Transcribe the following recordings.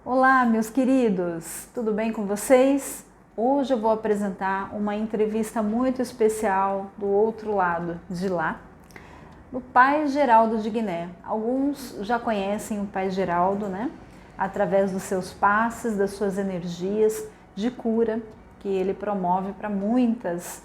Olá, meus queridos, tudo bem com vocês? Hoje eu vou apresentar uma entrevista muito especial do outro lado de lá, do Pai Geraldo de Guiné. Alguns já conhecem o Pai Geraldo, né? Através dos seus passes, das suas energias de cura que ele promove para muitas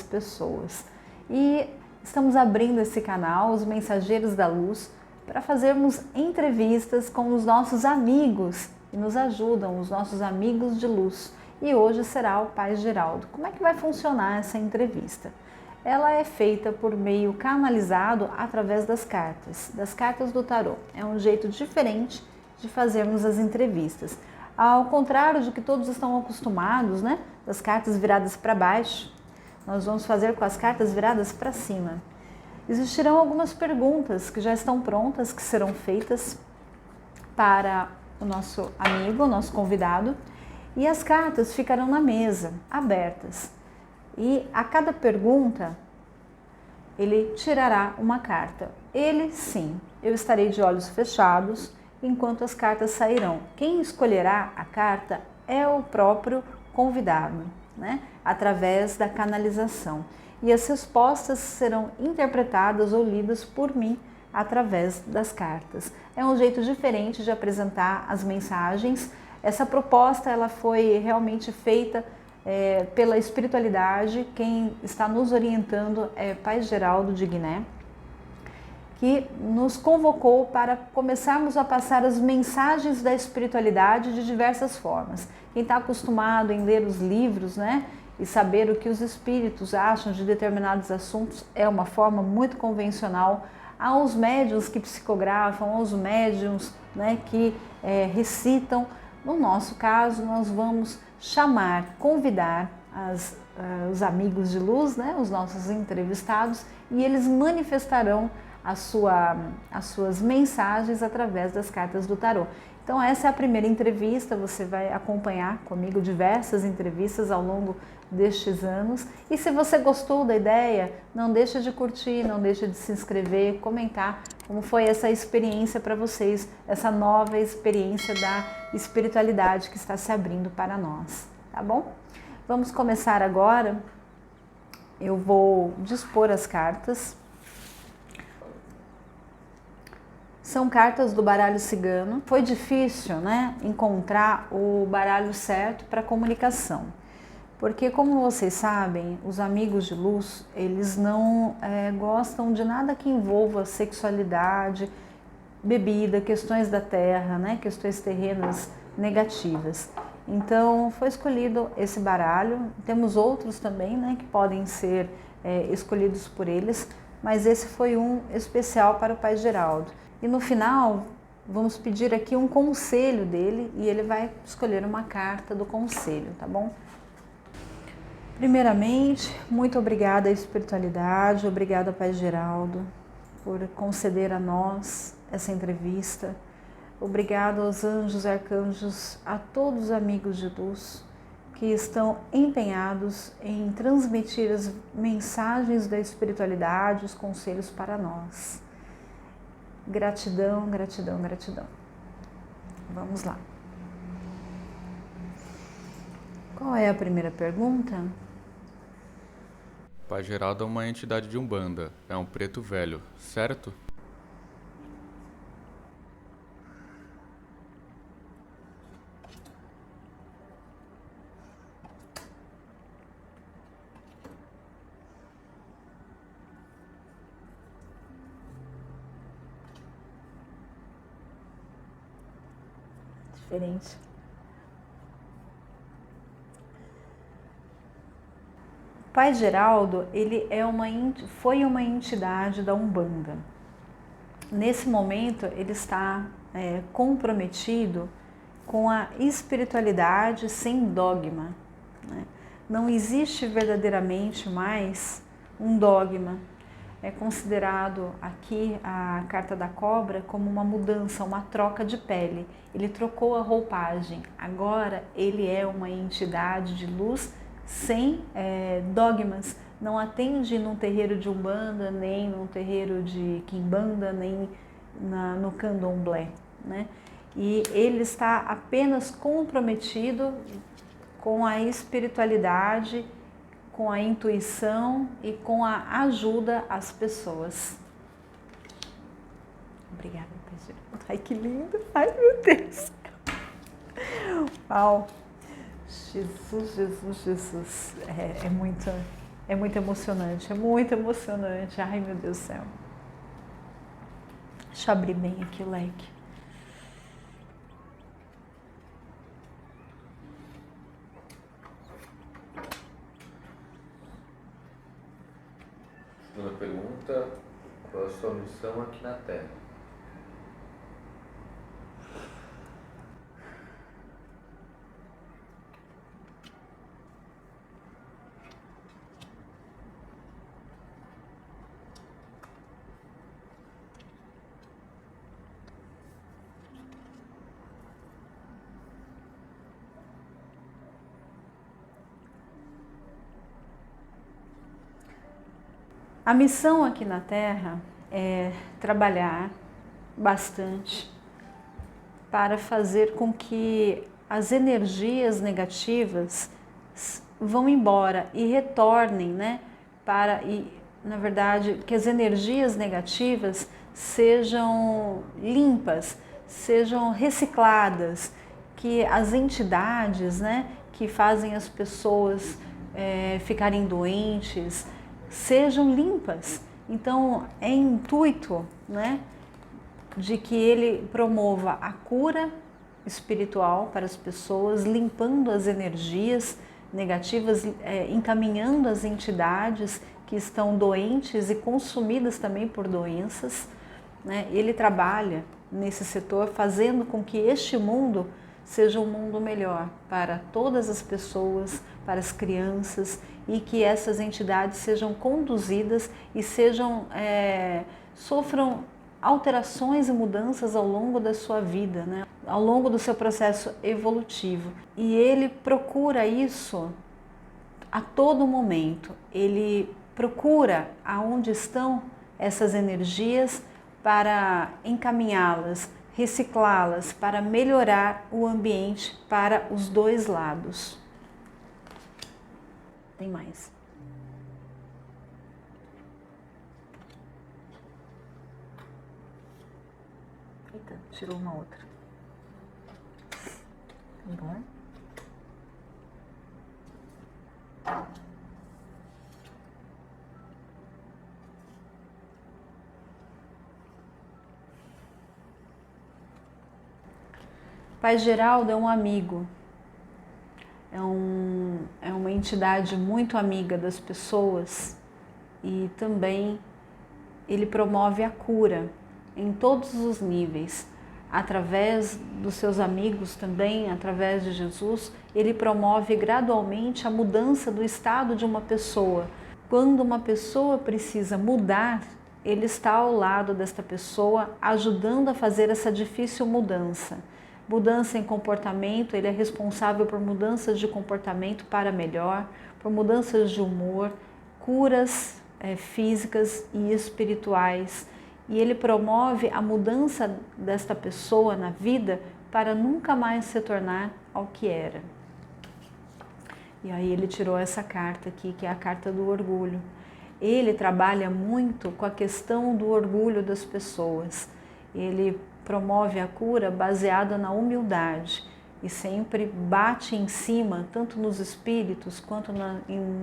pessoas. E estamos abrindo esse canal, os Mensageiros da Luz, para fazermos entrevistas com os nossos amigos que nos ajudam, os nossos amigos de luz. E hoje será o Pai Geraldo. Como é que vai funcionar essa entrevista? Ela é feita por meio canalizado através das cartas do tarô. É um jeito diferente de fazermos as entrevistas. Ao contrário do que todos estão acostumados, né? Das cartas viradas para baixo, nós vamos fazer com as cartas viradas para cima. Existirão algumas perguntas que já estão prontas, que serão feitas para o nosso amigo, o nosso convidado, e as cartas ficarão na mesa, abertas. E a cada pergunta, ele tirará uma carta. Ele, sim, eu estarei de olhos fechados enquanto as cartas sairão. Quem escolherá a carta é o próprio convidado, né? Através da canalização. E as respostas serão interpretadas ou lidas por mim através das cartas. É um jeito diferente de apresentar as mensagens. Essa proposta ela foi realmente feita pela espiritualidade. Quem está nos orientando é Pai Geraldo de Guiné, que nos convocou para começarmos a passar as mensagens da espiritualidade de diversas formas. Quem está acostumado em ler os livros, né, e saber o que os espíritos acham de determinados assuntos é uma forma muito convencional. Aos médiuns que psicografam, aos médiuns, né, que recitam. No nosso caso, nós vamos chamar, convidar os amigos de luz, né, os nossos entrevistados, e eles manifestarão as suas mensagens através das cartas do tarô. Então essa é a primeira entrevista, você vai acompanhar comigo diversas entrevistas ao longo destes anos. E se você gostou da ideia, não deixa de curtir, não deixa de se inscrever, comentar como foi essa experiência para vocês, essa nova experiência da espiritualidade que está se abrindo para nós, tá bom? Vamos começar agora. Eu vou dispor as cartas. São cartas do baralho cigano. Foi difícil, né, encontrar o baralho certo para comunicação. Porque, como vocês sabem, os amigos de luz, eles não gostam de nada que envolva sexualidade, bebida, questões da terra, né, questões terrenas negativas. Então, foi escolhido esse baralho. Temos outros também, né, que podem ser escolhidos por eles, mas esse foi um especial para o Pai Geraldo. E no final, vamos pedir aqui um conselho dele e ele vai escolher uma carta do conselho, tá bom? Primeiramente, muito obrigada à espiritualidade, obrigada Pai Geraldo por conceder a nós essa entrevista. Obrigado aos anjos, arcanjos, a todos os amigos de luz que estão empenhados em transmitir as mensagens da espiritualidade, os conselhos para nós. Gratidão, gratidão, gratidão. Vamos lá. Qual é a primeira pergunta? Pai Geraldo é uma entidade de Umbanda, é um preto velho, certo? Diferente. Pai Geraldo, ele foi uma entidade da Umbanda. Nesse momento, ele está comprometido com a espiritualidade sem dogma, né? Não existe verdadeiramente mais um dogma. É considerado aqui a carta da cobra como uma mudança, uma troca de pele. Ele trocou a roupagem. Agora ele é uma entidade de luz sem dogmas. Não atende num terreiro de Umbanda, nem num terreiro de Quimbanda, nem no Candomblé, né? e ele está apenas comprometido com a espiritualidade, com a intuição e com a ajuda às pessoas. Obrigada, Pai Geraldo. Ai, que lindo! Ai, meu Deus! Uau! Jesus, Jesus, Jesus! É muito emocionante, é muito emocionante. Ai, meu Deus do céu! Deixa eu abrir bem aqui o leque. Segunda pergunta: qual é a sua missão aqui na Terra? A missão aqui na Terra é trabalhar bastante para fazer com que as energias negativas vão embora e retornem, né? Na verdade, que as energias negativas sejam limpas, sejam recicladas, que as entidades, né, que fazem as pessoas ficarem doentes, sejam limpas. Então, é intuito, né, de que ele promova a cura espiritual para as pessoas, limpando as energias negativas, encaminhando as entidades que estão doentes e consumidas também por doenças, né? Ele trabalha nesse setor fazendo com que este mundo seja um mundo melhor para todas as pessoas, para as crianças, e que essas entidades sejam conduzidas e sofram alterações e mudanças ao longo da sua vida, né? Ao longo do seu processo evolutivo. E ele procura isso a todo momento. Ele procura aonde estão essas energias para encaminhá-las, reciclá-las, para melhorar o ambiente para os dois lados. Tem mais. Eita, tirou uma outra. Bom. Pai Geraldo é um amigo, é uma entidade muito amiga das pessoas e também ele promove a cura em todos os níveis. Através dos seus amigos também, através de Jesus, ele promove gradualmente a mudança do estado de uma pessoa. Quando uma pessoa precisa mudar, ele está ao lado desta pessoa, ajudando a fazer essa difícil mudança. Mudança em comportamento, ele é responsável por mudanças de comportamento para melhor, por mudanças de humor, curas físicas e espirituais. E ele promove a mudança desta pessoa na vida para nunca mais se tornar ao que era. E aí ele tirou essa carta aqui, que é a carta do orgulho. Ele trabalha muito com a questão do orgulho das pessoas. Ele promove a cura baseada na humildade e sempre bate em cima, tanto nos espíritos quanto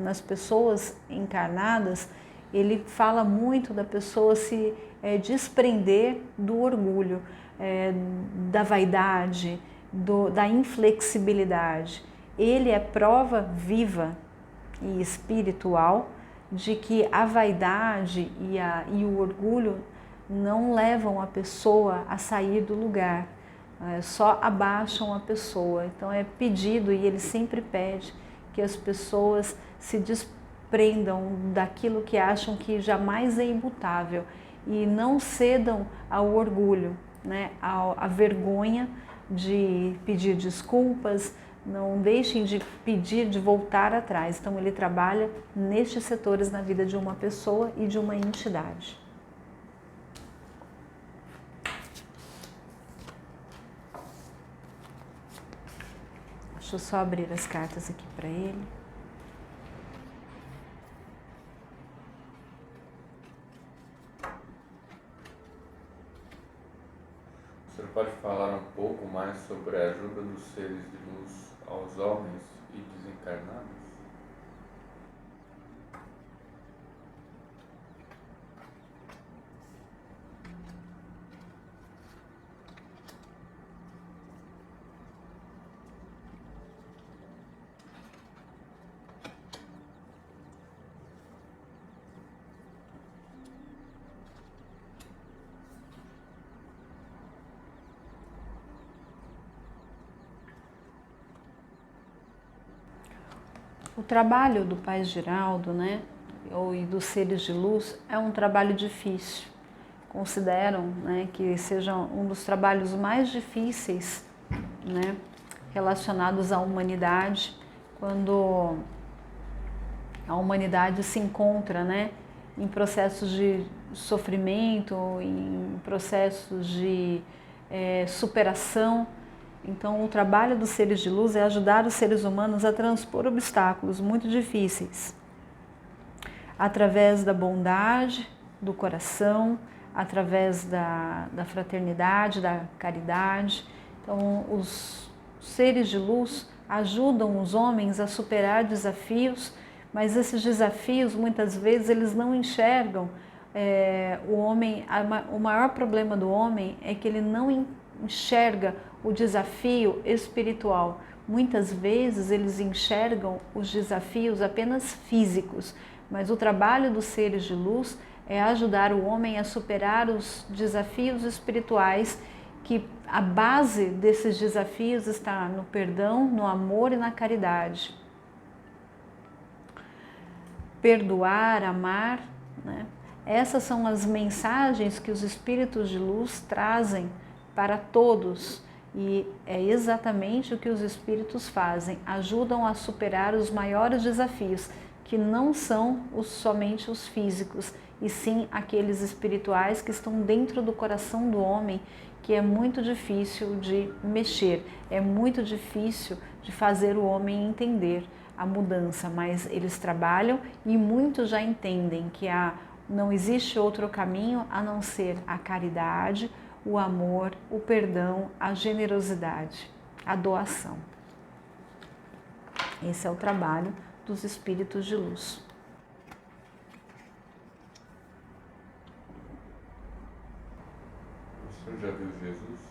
nas pessoas encarnadas. Ele fala muito da pessoa se desprender do orgulho, da vaidade, da inflexibilidade. Ele é prova viva e espiritual de que a vaidade e o orgulho não levam a pessoa a sair do lugar, só abaixam a pessoa. Então é pedido, e ele sempre pede, que as pessoas se desprendam daquilo que acham que jamais é imutável e não cedam ao orgulho, né? À vergonha de pedir desculpas, não deixem de pedir, de voltar atrás. Então ele trabalha nestes setores na vida de uma pessoa e de uma entidade. Deixa eu só abrir as cartas aqui para ele. Você pode falar um pouco mais sobre a ajuda dos seres de luz aos homens e desencarnados? O trabalho do Pai Geraldo, e dos seres de luz, é um trabalho difícil. Consideram, que seja um dos trabalhos mais difíceis, relacionados à humanidade, quando a humanidade se encontra, em processos de sofrimento, em processos de superação. Então, o trabalho dos seres de luz é ajudar os seres humanos a transpor obstáculos muito difíceis, através da bondade, do coração, através da fraternidade, da caridade. Então, os seres de luz ajudam os homens a superar desafios, mas esses desafios, muitas vezes, eles não enxergam o homem. O maior problema do homem é que ele não enxerga o desafio espiritual. Muitas vezes eles enxergam os desafios apenas físicos, mas o trabalho dos seres de luz é ajudar o homem a superar os desafios espirituais, que a base desses desafios está no perdão, no amor e na caridade. Perdoar, amar, essas são as mensagens que os espíritos de luz trazem para todos, e é exatamente o que os espíritos fazem, ajudam a superar os maiores desafios, que não são somente os físicos, e sim aqueles espirituais que estão dentro do coração do homem, que é muito difícil de mexer, é muito difícil de fazer o homem entender a mudança, mas eles trabalham e muitos já entendem que não existe outro caminho a não ser a caridade, o amor, o perdão, a generosidade, a doação. Esse é o trabalho dos espíritos de luz. O senhor já viu Jesus?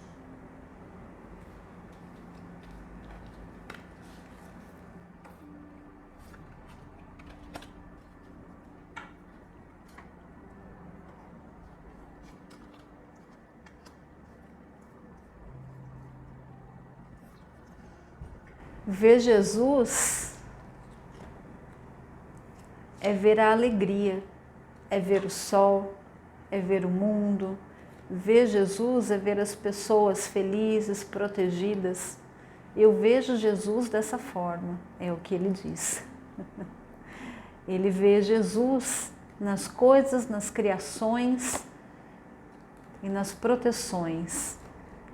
Ver Jesus é ver a alegria, é ver o sol, é ver o mundo. Ver Jesus é ver as pessoas felizes, protegidas. Eu vejo Jesus dessa forma, é o que ele diz. Ele vê Jesus nas coisas, nas criações e nas proteções.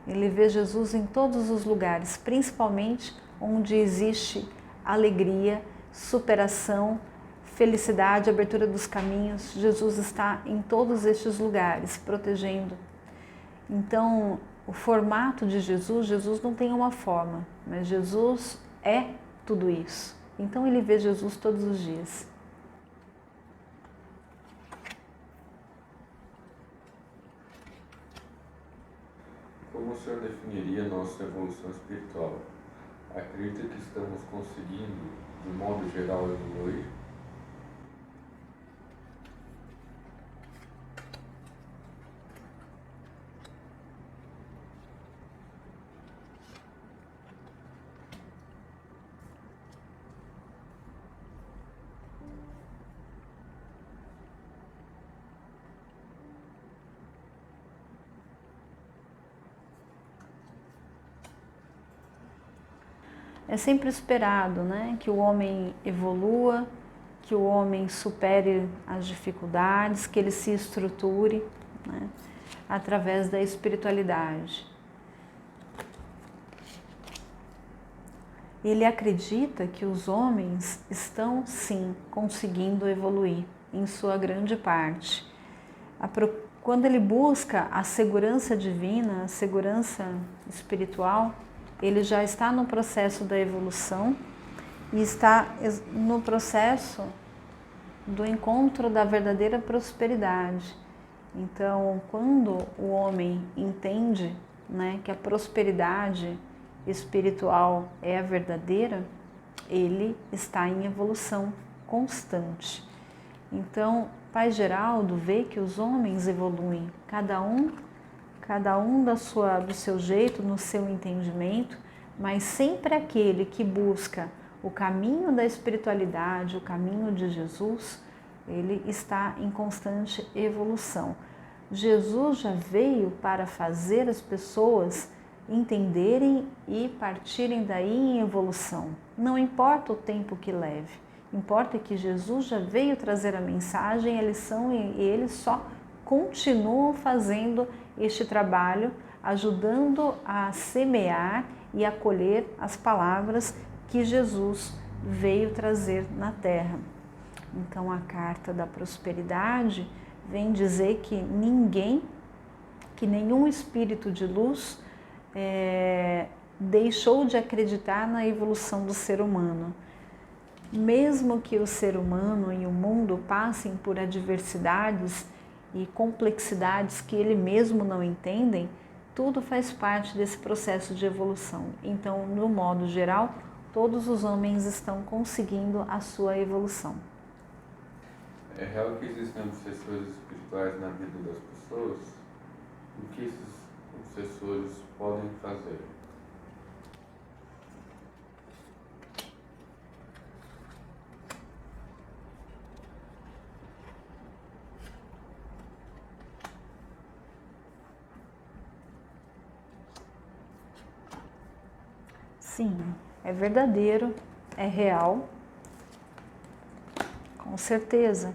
Ele vê Jesus em todos os lugares, principalmente onde existe alegria, superação, felicidade, abertura dos caminhos. Jesus está em todos estes lugares, protegendo. Então, o formato de Jesus não tem uma forma, mas Jesus é tudo isso. Então, ele vê Jesus todos os dias. Como o senhor definiria a nossa evolução espiritual? Acredita que estamos conseguindo, de modo geral, evoluir? É sempre esperado, que o homem evolua, que o homem supere as dificuldades, que ele se estruture, através da espiritualidade. ele acredita que os homens estão sim conseguindo evoluir em sua grande parte. Quando ele busca a segurança divina, a segurança espiritual, ele já está no processo da evolução e está no processo do encontro da verdadeira prosperidade. Então, quando o homem entende, né, que a prosperidade espiritual é a verdadeira, ele está em evolução constante. Então, Pai Geraldo vê que os homens evoluem, cada um do seu jeito, no seu entendimento, mas sempre aquele que busca o caminho da espiritualidade, o caminho de Jesus, ele está em constante evolução. Jesus já veio para fazer as pessoas entenderem e partirem daí em evolução. Não importa o tempo que leve, importa que Jesus já veio trazer a mensagem, a lição, e eles só continuam fazendo este trabalho, ajudando a semear e a colher as palavras que Jesus veio trazer na terra. Então a carta da prosperidade vem dizer que nenhum espírito de luz deixou de acreditar na evolução do ser humano. Mesmo que o ser humano e o mundo passem por adversidades e complexidades que ele mesmo não entendem, tudo faz parte desse processo de evolução. Então, no modo geral, todos os homens estão conseguindo a sua evolução. É real que existem obsessores espirituais na vida das pessoas? O que esses obsessores podem fazer? Sim, é verdadeiro, é real, com certeza.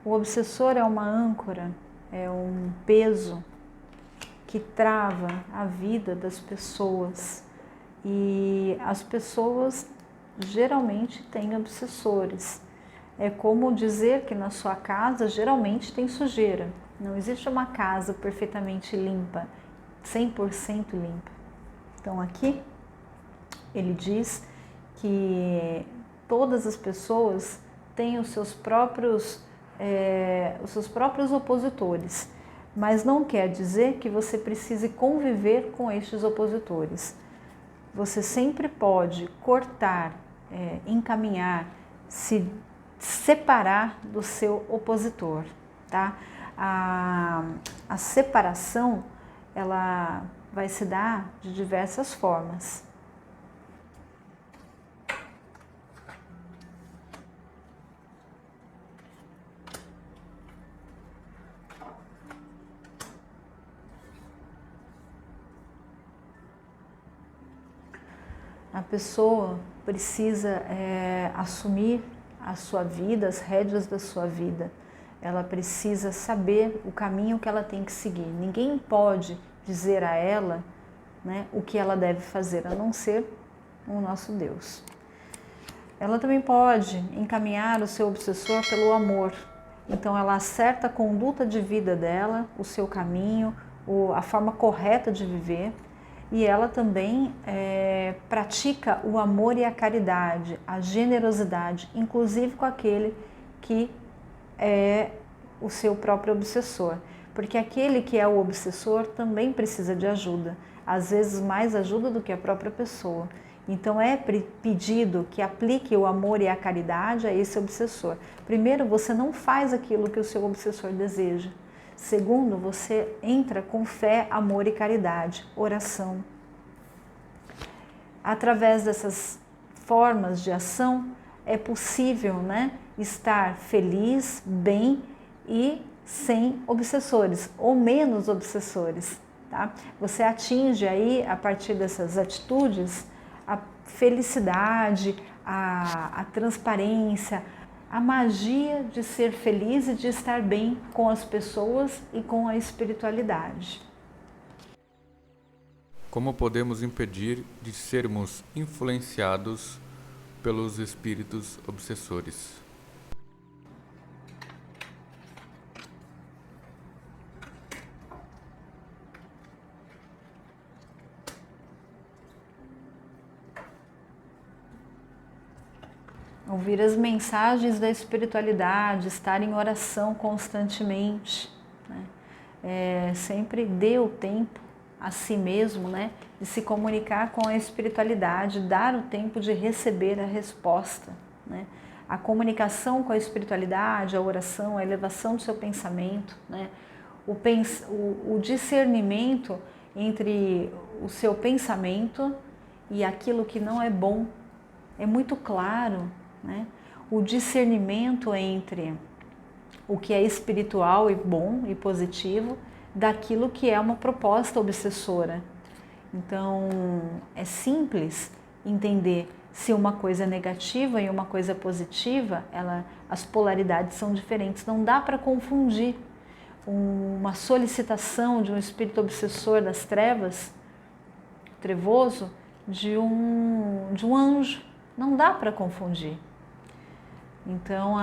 O obsessor é uma âncora, é um peso que trava a vida das pessoas. E as pessoas geralmente têm obsessores. É como dizer que na sua casa geralmente tem sujeira. Não existe uma casa perfeitamente limpa, 100% limpa. Então aqui ele diz que todas as pessoas têm os seus próprios opositores, mas não quer dizer que você precise conviver com estes opositores. Você sempre pode cortar, encaminhar, se separar do seu opositor, tá? A separação, ela vai se dar de diversas formas. A pessoa precisa assumir a sua vida, as rédeas da sua vida. Ela precisa saber o caminho que ela tem que seguir. Ninguém pode dizer a ela, né, o que ela deve fazer, a não ser o nosso Deus. Ela também pode encaminhar o seu obsessor pelo amor. Então ela acerta a conduta de vida dela, o seu caminho, a forma correta de viver. E ela também pratica o amor e a caridade, a generosidade, inclusive com aquele que é o seu próprio obsessor. Porque aquele que é o obsessor também precisa de ajuda, às vezes mais ajuda do que a própria pessoa. Então é pedido que aplique o amor e a caridade a esse obsessor. Primeiro, você não faz aquilo que o seu obsessor deseja. Segundo, você entra com fé, amor e caridade, oração. Através dessas formas de ação, é possível, né, estar feliz, bem e sem obsessores, ou menos obsessores. Tá? Você atinge aí, a partir dessas atitudes, a felicidade, a transparência, a magia de ser feliz e de estar bem com as pessoas e com a espiritualidade. Como podemos impedir de sermos influenciados pelos espíritos obsessores? Ouvir as mensagens da espiritualidade, estar em oração constantemente, né? Sempre dê o tempo a si mesmo, né, de se comunicar com a espiritualidade, dar o tempo de receber a resposta, né? A comunicação com a espiritualidade, a oração, a elevação do seu pensamento, né? O discernimento entre o seu pensamento e aquilo que não é bom é muito claro, né? O discernimento entre o que é espiritual e bom e positivo daquilo que é uma proposta obsessora. Então, é simples entender se uma coisa é negativa e uma coisa é positiva, as polaridades são diferentes. Não dá para confundir uma solicitação de um espírito obsessor das trevas, trevoso, de um anjo. Não dá para confundir. Então,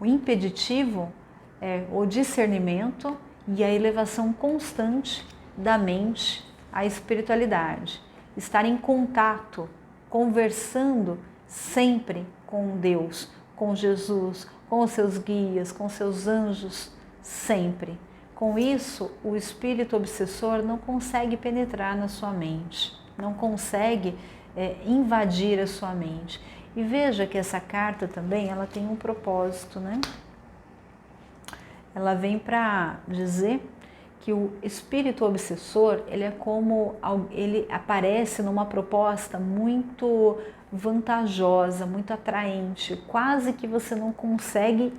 o impeditivo é o discernimento e a elevação constante da mente à espiritualidade. Estar em contato, conversando sempre com Deus, com Jesus, com os seus guias, com seus anjos, sempre. Com isso, o espírito obsessor não consegue penetrar na sua mente, não consegue invadir a sua mente. E veja que essa carta também, ela tem um propósito, né? Ela vem para dizer que o espírito obsessor, ele aparece numa proposta muito vantajosa, muito atraente, quase que você não consegue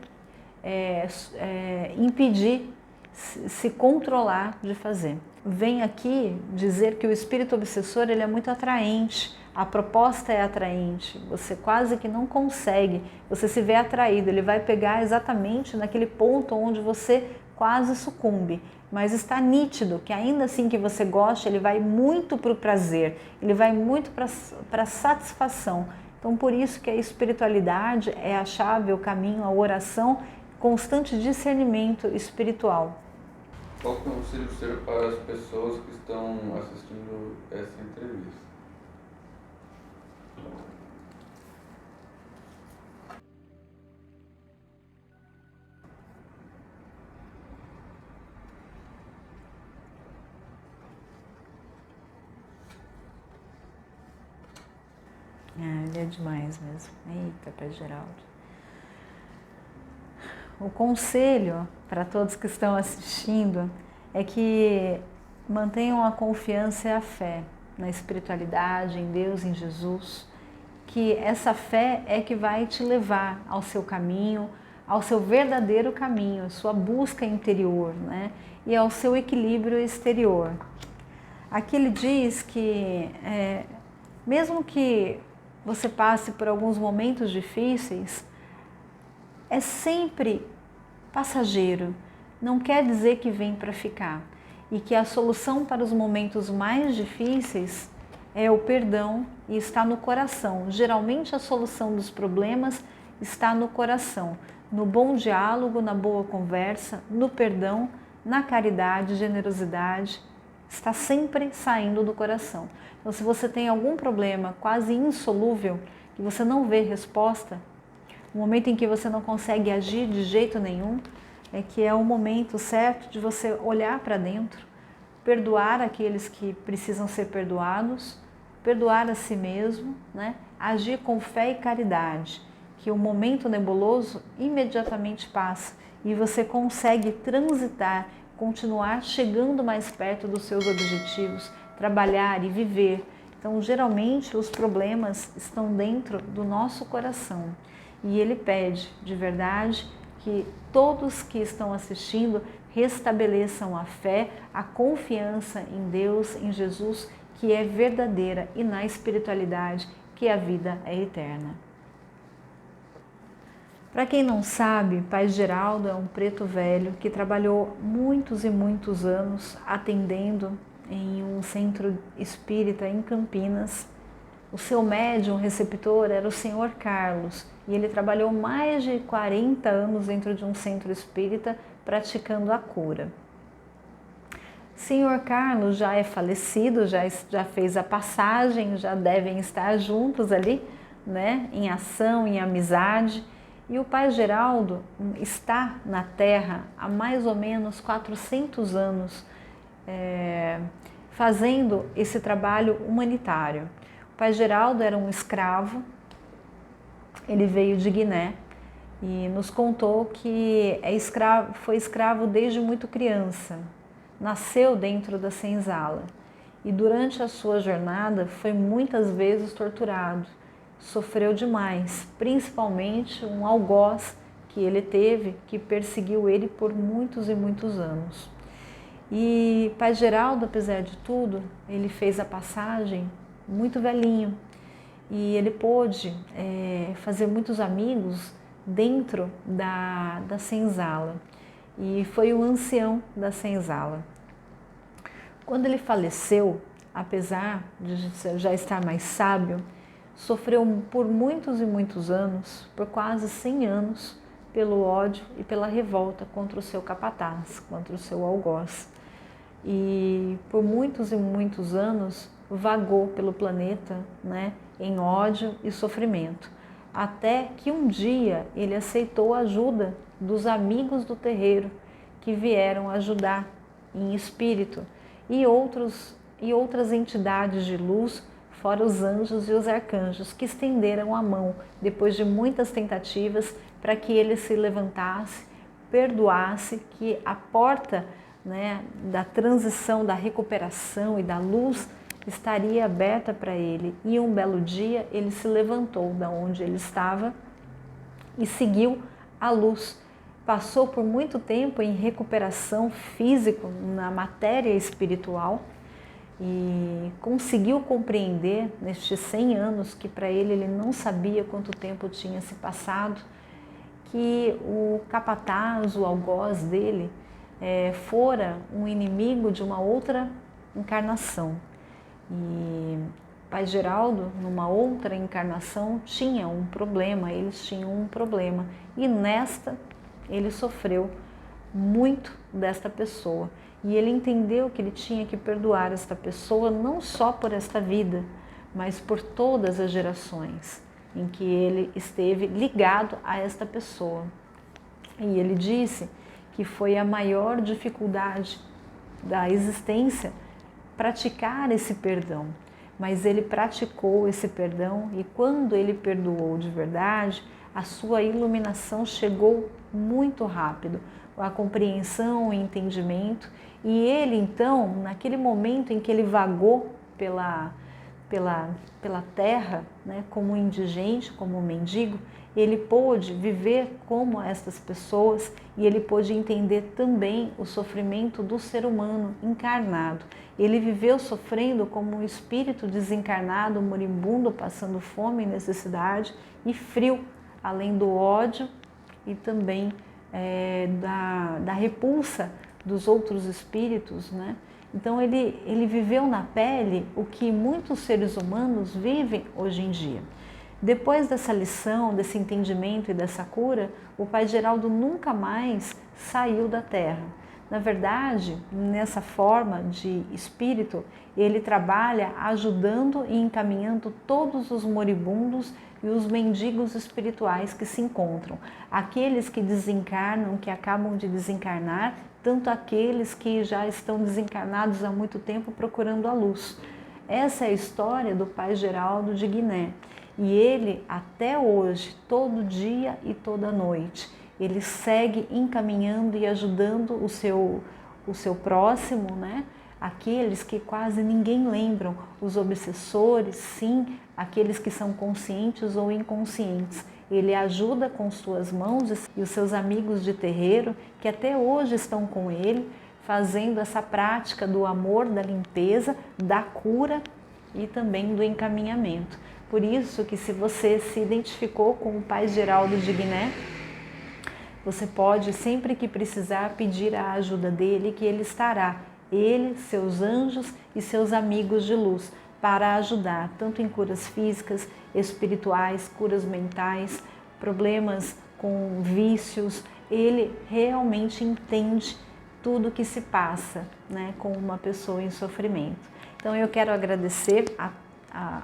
impedir, se controlar de fazer. Vem aqui dizer que o espírito obsessor, ele é muito atraente, a proposta é atraente, você quase que não consegue, você se vê atraído, ele vai pegar exatamente naquele ponto onde você quase sucumbe, mas está nítido que ainda assim que você gosta, ele vai muito para o prazer, ele vai muito para a satisfação. Então por isso que a espiritualidade é a chave, o caminho, a oração, constante discernimento espiritual. Qual conselho será para as pessoas que estão assistindo essa entrevista? Ele é demais mesmo. Eita, Pai Geraldo. O conselho para todos que estão assistindo é que mantenham a confiança e a fé na espiritualidade, em Deus, em Jesus, que essa fé é que vai te levar ao seu caminho, ao seu verdadeiro caminho, à sua busca interior, né? E ao seu equilíbrio exterior. Aqui ele diz que mesmo que você passe por alguns momentos difíceis, é sempre passageiro, não quer dizer que vem para ficar. E que a solução para os momentos mais difíceis é o perdão e está no coração. Geralmente a solução dos problemas está no coração, no bom diálogo, na boa conversa, no perdão, na caridade, generosidade, está sempre saindo do coração. Então, se você tem algum problema quase insolúvel, que você não vê resposta, o momento em que você não consegue agir de jeito nenhum, é que é o momento certo de você olhar para dentro, perdoar aqueles que precisam ser perdoados, perdoar a si mesmo, né? Agir com fé e caridade, que o momento nebuloso imediatamente passa e você consegue transitar, continuar chegando mais perto dos seus objetivos, trabalhar e viver. Então, geralmente, os problemas estão dentro do nosso coração. E ele pede, de verdade, que todos que estão assistindo restabeleçam a fé, a confiança em Deus, em Jesus, que é verdadeira, e na espiritualidade, que a vida é eterna. Para quem não sabe, Pai Geraldo é um preto velho que trabalhou muitos e muitos anos atendendo em um centro espírita em Campinas. O seu médium receptor era o Senhor Carlos e ele trabalhou mais de 40 anos dentro de um centro espírita praticando a cura. Senhor Carlos já é falecido, já fez a passagem, já devem estar juntos ali, né, em ação, em amizade. E o Pai Geraldo está na Terra há mais ou menos 400 anos, fazendo esse trabalho humanitário. O Pai Geraldo era um escravo, ele veio de Guiné e nos contou que foi escravo desde muito criança. Nasceu dentro da senzala e durante a sua jornada foi muitas vezes torturado, sofreu demais, principalmente um algoz que ele teve, que perseguiu ele por muitos e muitos anos. E Pai Geraldo, apesar de tudo, ele fez a passagem muito velhinho e ele pôde fazer muitos amigos dentro da senzala. E foi o ancião da senzala. Quando ele faleceu, apesar de já estar mais sábio, sofreu por muitos e muitos anos, por quase 100 anos, pelo ódio e pela revolta contra o seu capataz, contra o seu algoz. E por muitos e muitos anos vagou pelo planeta, né, em ódio e sofrimento, até que um dia ele aceitou a ajuda dos amigos do terreiro que vieram ajudar em espírito e outras entidades de luz, fora os anjos e os arcanjos, que estenderam a mão depois de muitas tentativas para que ele se levantasse, perdoasse, que a porta, né, da transição, da recuperação e da luz estaria aberta para ele. E um belo dia ele se levantou da onde ele estava e seguiu a luz. Passou por muito tempo em recuperação física na matéria espiritual e conseguiu compreender nestes 100 anos, que para ele não sabia quanto tempo tinha se passado, que o capataz, o algoz dele, fora um inimigo de uma outra encarnação. E Pai Geraldo, numa outra encarnação, tinha um problema, eles tinham um problema. E nesta, ele sofreu muito desta pessoa. E ele entendeu que ele tinha que perdoar esta pessoa, não só por esta vida, mas por todas as gerações em que ele esteve ligado a esta pessoa. E ele disse que foi a maior dificuldade da existência praticar esse perdão, mas ele praticou esse perdão e quando ele perdoou de verdade, a sua iluminação chegou muito rápido, a compreensão, o entendimento, e ele então, naquele momento em que ele vagou pela terra, né, como indigente, como mendigo, ele pôde viver como estas pessoas e ele pôde entender também o sofrimento do ser humano encarnado. Ele viveu sofrendo como um espírito desencarnado, moribundo, passando fome e necessidade e frio, além do ódio e também da repulsa dos outros espíritos, né? Então ele viveu na pele o que muitos seres humanos vivem hoje em dia. Depois dessa lição, desse entendimento e dessa cura, o Pai Geraldo nunca mais saiu da Terra. Na verdade, nessa forma de espírito, ele trabalha ajudando e encaminhando todos os moribundos e os mendigos espirituais que se encontram. Aqueles que desencarnam, que acabam de desencarnar, tanto aqueles que já estão desencarnados há muito tempo procurando a luz. Essa é a história do Pai Geraldo de Guiné. E ele, até hoje, todo dia e toda noite, ele segue encaminhando e ajudando o seu próximo, né? Aqueles que quase ninguém lembram, os obsessores, sim, aqueles que são conscientes ou inconscientes. Ele ajuda com suas mãos e os seus amigos de terreiro, que até hoje estão com ele, fazendo essa prática do amor, da limpeza, da cura e também do encaminhamento. Por isso que se você se identificou com o Pai Geraldo de Guiné, você pode, sempre que precisar, pedir a ajuda dele, que ele estará. ele, seus anjos e seus amigos de luz, para ajudar tanto em curas físicas, espirituais, curas mentais, problemas com vícios. Ele realmente entende tudo que se passa, né, com uma pessoa em sofrimento. Então eu quero agradecer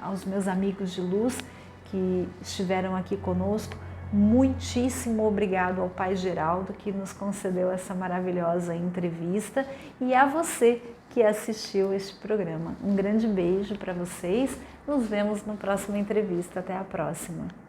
aos meus amigos de luz que estiveram aqui conosco. Muitíssimo obrigado ao Pai Geraldo que nos concedeu essa maravilhosa entrevista e a você que assistiu este programa. Um grande beijo para vocês. Nos vemos na próxima entrevista. Até a próxima.